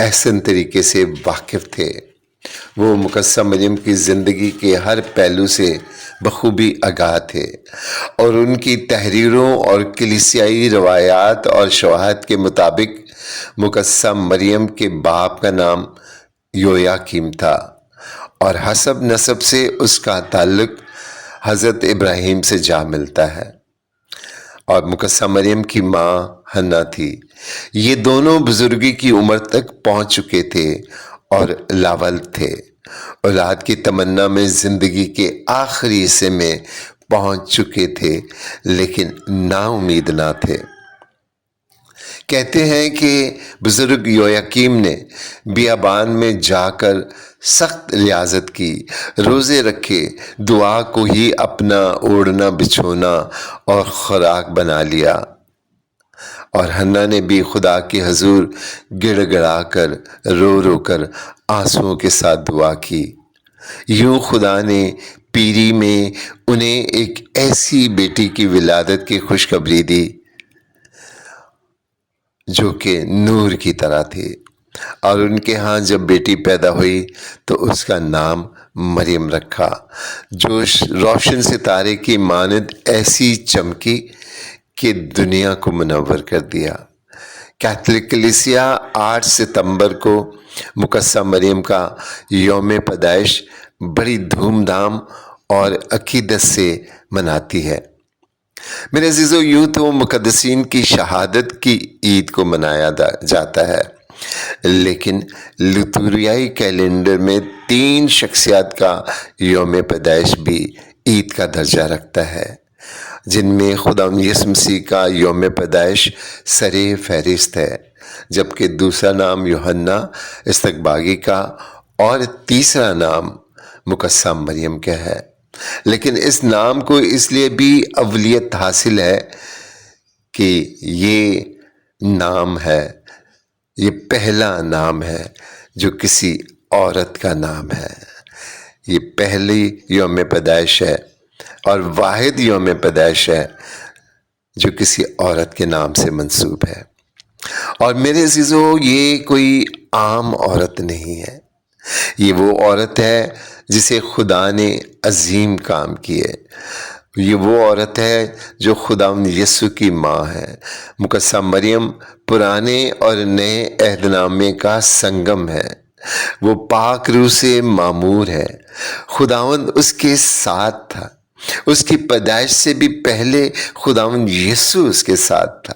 احسن طریقے سے واقف تھے۔ وہ مقدسہ مریم کی زندگی کے ہر پہلو سے بخوبی آگاہ تھے اور ان کی تحریروں اور کلیسیائی روایات اور شواہد کے مطابق مقدسہ مریم کے باپ کا نام یویاکیم تھا اور حسب نسب سے اس کا تعلق حضرت ابراہیم سے جا ملتا ہے، اور مقدسہ مریم کی ماں حنا تھی۔ یہ دونوں بزرگی کی عمر تک پہنچ چکے تھے اور لاولد تھے، اولاد کی تمنا میں زندگی کے آخری حصے میں پہنچ چکے تھے، لیکن نا امید نہ تھے۔ کہتے ہیں کہ بزرگ یویاکیم نے بیابان میں جا کر سخت ریاضت کی، روزے رکھے، دعا کو ہی اپنا اوڑھنا بچھونا اور خوراک بنا لیا، اور حنا نے بھی خدا کے حضور گڑ گڑا کر رو رو کر آنسوؤں کے ساتھ دعا کی۔ یوں خدا نے پیری میں انہیں ایک ایسی بیٹی کی ولادت کی خوشخبری دی جو کہ نور کی طرح تھی، اور ان کے ہاں جب بیٹی پیدا ہوئی تو اس کا نام مریم رکھا، جو روشن ستارے کی مانند ایسی چمکی کہ دنیا کو منور کر دیا۔ کیتھولک کلیسیا 8 ستمبر کو مقدسہ مریم کا یوم پیدائش بڑی دھوم دھام اور عقیدت سے مناتی ہے۔ میرے عزیزو، یوں تو مقدسین کی شہادت کی عید کو منایا جاتا ہے، لیکن لتوریائی کیلنڈر میں 3 شخصیات کا یوم پیدائش بھی عید کا درجہ رکھتا ہے، جن میں خدا یسوع مسیح کا یوم پیدائش سر فہرست ہے، جبکہ دوسرا نام یوحنا استقباغی کا اور تیسرا نام مقدسہ مریم کا ہے۔ لیکن اس نام کو اس لیے بھی اولیت حاصل ہے کہ یہ نام ہے، یہ پہلا نام ہے جو کسی عورت کا نام ہے۔ یہ پہلی یوم پیدائش ہے اور واحد یوم پیدائش ہے جو کسی عورت کے نام سے منسوب ہے۔ اور میرے عزیزو، یہ کوئی عام عورت نہیں ہے، یہ وہ عورت ہے جسے خدا نے عظیم کام کیے۔ یہ وہ عورت ہے جو خدا یسوع کی ماں ہے۔ مقدسہ مریم پرانے اور نئے عہد نامے کا سنگم ہے، وہ پاک روح سے معمور ہے۔ خداوند اس کے ساتھ تھا، اس کی پیدائش سے بھی پہلے خداوند یسوع اس کے ساتھ تھا۔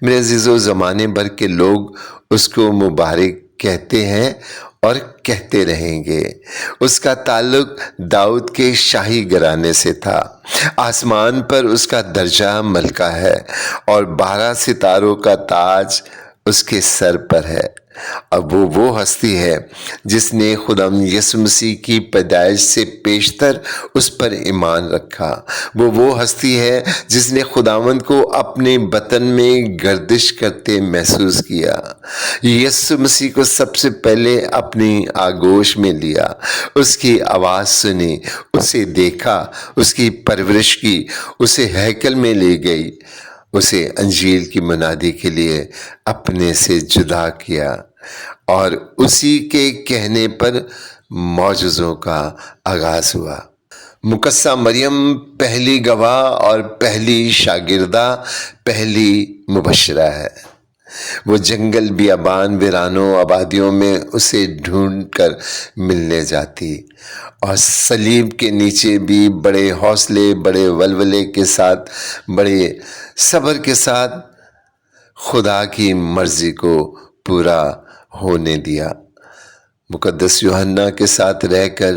میرے عزیزو، زمانے بھر کے لوگ اس کو مبارک کہتے ہیں اور کہتے رہیں گے۔ اس کا تعلق داؤد کے شاہی گھرانے سے تھا، آسمان پر اس کا درجہ ملکہ ہے اور 12 ستاروں کا تاج اس کے سر پر ہے۔ اب وہ ہستی ہے جس نے خدا یسوع مسیح کی پیدائش سے پیشتر اس پر ایمان رکھا۔ وہ ہستی ہے جس نے خداوند کو اپنے بطن میں گردش کرتے محسوس کیا، یسوع مسیح کو سب سے پہلے اپنی آغوش میں لیا، اس کی آواز سنی، اسے دیکھا، اس کی پرورش کی، اسے ہیکل میں لے گئی، اسے انجیل کی منادی کے لیے اپنے سے جدا کیا، اور اسی کے کہنے پر معجزوں کا آغاز ہوا۔ مقدسہ مریم پہلی گواہ اور پہلی شاگردہ، پہلی مبشرہ ہے۔ وہ جنگل، بیابان، ویرانوں، آبادیوں میں اسے ڈھونڈ کر ملنے جاتی، اور صلیب کے نیچے بھی بڑے حوصلے، بڑے ولولے کے ساتھ، بڑے صبر کے ساتھ خدا کی مرضی کو پورا ہونے دیا۔ مقدس یوحنا کے ساتھ رہ کر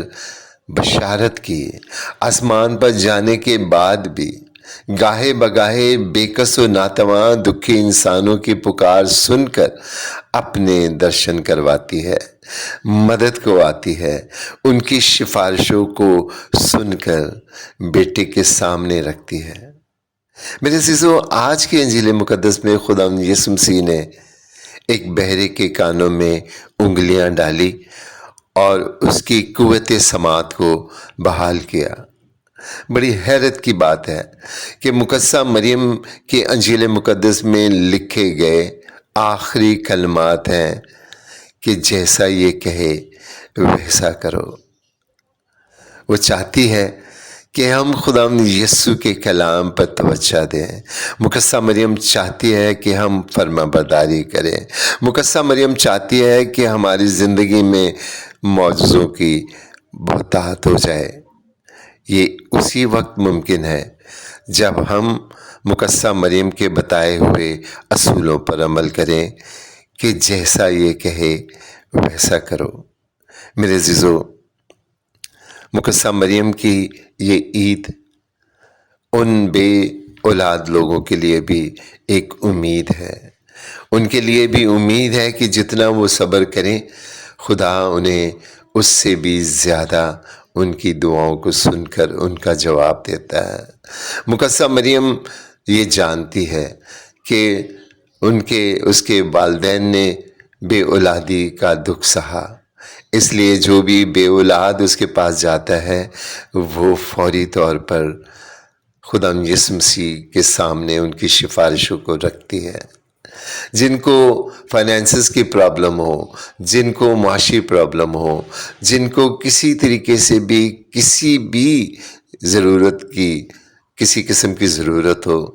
بشارت کی، آسمان پر جانے کے بعد بھی گاہے بگاہے بے کس و ناتواں دکھی انسانوں کی پکار سن کر اپنے درشن کرواتی ہے، مدد کو آتی ہے، ان کی سفارشوں کو سن کر بیٹے کے سامنے رکھتی ہے۔ میرے عزیزو، آج کی انجیل مقدس میں خدا یسوع مسیح نے ایک بہرے کے کانوں میں انگلیاں ڈالی اور اس کی قوت سماعت کو بحال کیا۔ بڑی حیرت کی بات ہے کہ مقدسہ مریم کے انجیل مقدس میں لکھے گئے آخری کلمات ہیں کہ جیسا یہ کہے ویسا کرو۔ وہ چاہتی ہے کہ ہم خداوند یسوع کے کلام پر توجہ دیں۔ مقدسہ مریم چاہتی ہے کہ ہم فرما برداری کریں۔ مقدسہ مریم چاہتی ہے کہ ہماری زندگی میں معجزوں کی بہتات ہو جائے۔ یہ اسی وقت ممکن ہے جب ہم مقدسہ مریم کے بتائے ہوئے اصولوں پر عمل کریں کہ جیسا یہ کہے ویسا کرو۔ میرے عزیزو، مقدسہ مریم کی یہ عید ان بے اولاد لوگوں کے لیے بھی ایک امید ہے۔ ان کے لیے بھی امید ہے کہ جتنا وہ صبر کریں، خدا انہیں اس سے بھی زیادہ ان کی دعاؤں کو سن کر ان کا جواب دیتا ہے۔ مقدسہ مریم یہ جانتی ہے کہ اس کے والدین نے بے اولادی کا دکھ سہا، اس لیے جو بھی بے اولاد اس کے پاس جاتا ہے وہ فوری طور پر خدا یسوع مسیح کے سامنے ان کی سفارشوں کو رکھتی ہے۔ جن کو فائنینسز کی پرابلم ہو، جن کو معاشی پرابلم ہو، جن کو کسی طریقے سے بھی کسی بھی کسی قسم کی ضرورت ہو،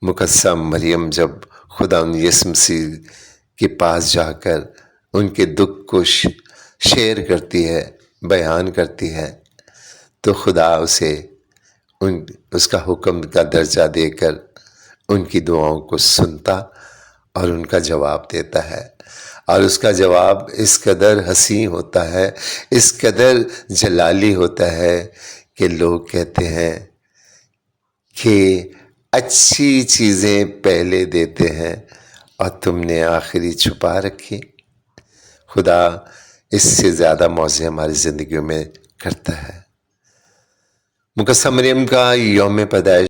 مقدسہ مریم جب خدا یسوع مسیح کے پاس جا کر ان کے دکھ کو شیئر کرتی ہے، بیان کرتی ہے، تو خدا اسے اس کا حکم کا درجہ دے کر ان کی دعاؤں کو سنتا اور ان کا جواب دیتا ہے۔ اور اس کا جواب اس قدر حسین ہوتا ہے، اس قدر جلالی ہوتا ہے کہ لوگ کہتے ہیں کہ اچھی چیزیں پہلے دیتے ہیں اور تم نے آخری چھپا رکھی۔ خدا اس سے زیادہ معجزے ہماری زندگیوں میں کرتا ہے۔ مقدسہ مریم کا یوم پیدائش